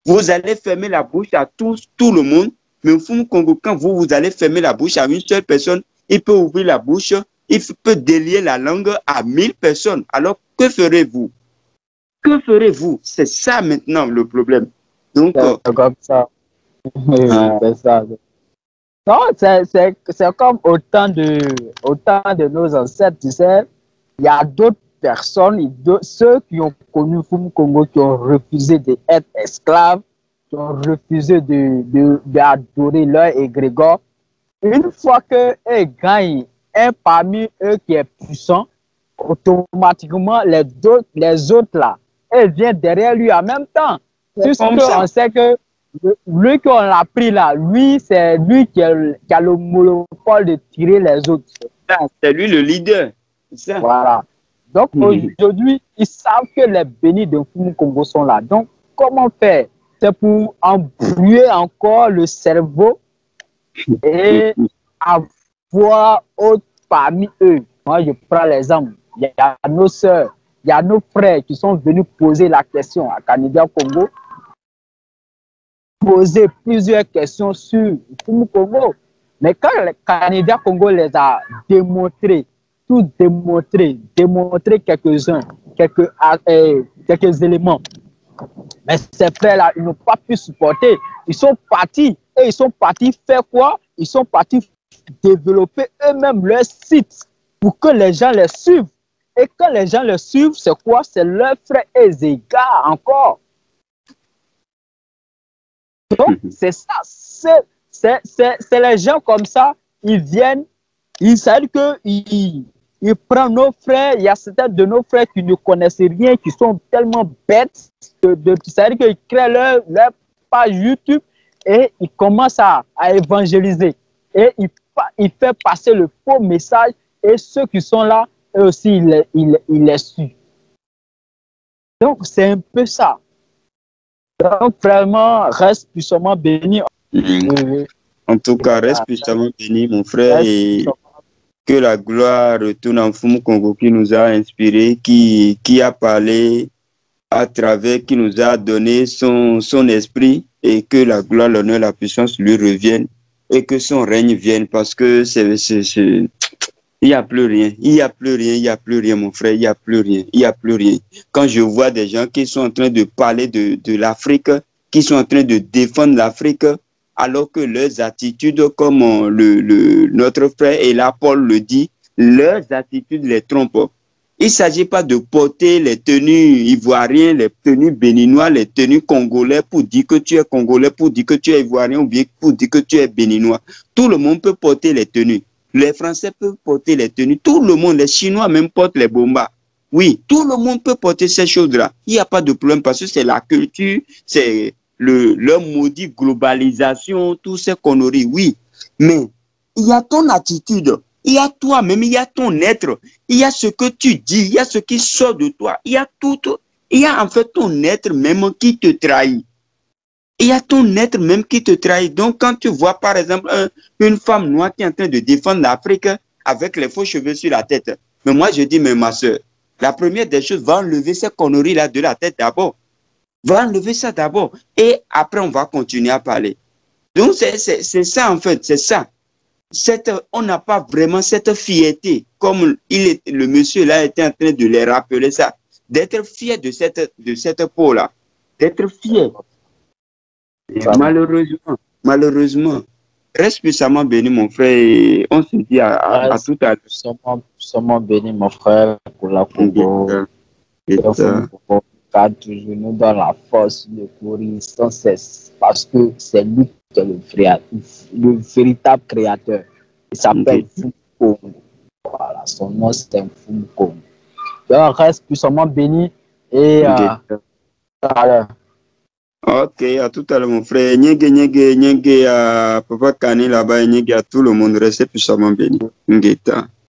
Vous allez fermer la bouche à tout le monde. Mais au fond, Congo, quand vous allez fermer la bouche à une seule personne, il peut ouvrir la bouche il peut délier la langue à 1000 personnes. Alors, que ferez-vous? Que ferez-vous? C'est ça maintenant le problème. Donc, c'est comme ça. ah, C'est ça. Non, c'est comme autant de nos ancêtres, tu sais. Il y a d'autres personnes, ceux qui ont connu Fum Congo, qui ont refusé d'être esclaves, qui ont refusé d'adorer leur égrégore. Une fois qu'eux gagnent un parmi eux qui est puissant, automatiquement, les autres là, ils viennent derrière lui en même temps. Puisqu'on sait que lui qu'on a pris là, lui, c'est lui qui a le monopole de tirer les autres. c'est lui le leader. Ça. Voilà. Donc aujourd'hui, ils savent que les bénis de Fum Congo sont là. Donc, comment faire? C'est pour embrouiller encore le cerveau et avoir autre parmi eux. Moi, je prends l'exemple. Il y a nos sœurs, il y a nos frères qui sont venus poser la question à Canada Congo, poser plusieurs questions sur Fum Congo. Mais quand le Canada Congo les a démontrés, tout démontré quelques-uns, quelques éléments, mais ces frères-là, ils n'ont pas pu supporter. Ils sont partis. Et ils sont partis faire quoi? Ils sont partis développer eux-mêmes leur site pour que les gens les suivent. Et quand les gens les suivent, c'est quoi? C'est leurs frères et égards encore. Donc, c'est ça. C'est les gens comme ça, ils viennent, ils savent qu'ils prennent nos frères. Il y a certains de nos frères qui ne connaissent rien, qui sont tellement bêtes. C'est-à-dire qu'ils créent leur page YouTube et ils commencent à évangéliser. Et ils font passer le faux message et ceux qui sont là, eux aussi, ils les suivent. Donc, c'est un peu ça. Donc, vraiment, reste puissamment béni. En tout cas, reste puissamment béni, mon frère, et que la gloire retourne en Fum Congo qui nous a inspiré, qui a parlé à travers, qui nous a donné son esprit, et que la gloire, l'honneur, la puissance lui reviennent et que son règne vienne, parce que il n'y a plus rien, il n'y a plus rien, il n'y a plus rien, mon frère, il n'y a plus rien, il n'y a plus rien. Quand je vois des gens qui sont en train de parler de l'Afrique, qui sont en train de défendre l'Afrique, alors que leurs attitudes, comme notre frère et là Paul le dit, leurs attitudes les trompent. Il ne s'agit pas de porter les tenues ivoiriennes, les tenues béninois, les tenues congolais pour dire que tu es congolais, pour dire que tu es ivoirien ou bien pour dire que tu es béninois. Tout le monde peut porter les tenues. Les Français peuvent porter les tenues. Tout le monde, les Chinois même portent les bombas. Oui, tout le monde peut porter ces choses-là. Il n'y a pas de problème parce que c'est la culture, c'est leur maudit globalisation, toutes ces conneries, oui. Mais il y a ton attitude, il y a toi-même, il y a ton être, il y a ce que tu dis, il y a ce qui sort de toi, il y a tout, il y a en fait ton être même qui te trahit. Il y a ton être même qui te trahit. Donc, quand tu vois, par exemple, une femme noire qui est en train de défendre l'Afrique avec les faux cheveux sur la tête, mais moi, je dis, mais ma soeur, la première des choses, va enlever ces conneries-là de la tête d'abord. Va enlever ça d'abord. Et après, on va continuer à parler. Donc, c'est ça, en fait, c'est ça. On n'a pas vraiment cette fierté, comme le monsieur là était en train de les rappeler ça, d'être fier de cette peau-là, d'être fier. Et malheureusement, reste puissamment béni, mon frère, et on se dit à tout à l'heure. Puissamment béni, mon frère, pour la Congo. Toujours nous donne la force de courir sans cesse, parce que c'est lui qui est le véritable créateur. Il s'appelle Fum Congo. Voilà, son nom c'est Fum Congo. Donc, reste puissamment béni et à l'heure. Ok, à tout à l'heure, mon frère. Nyege à Papa Kani là-bas, nyege à tout le monde. Restez puissamment béni. Ngeta.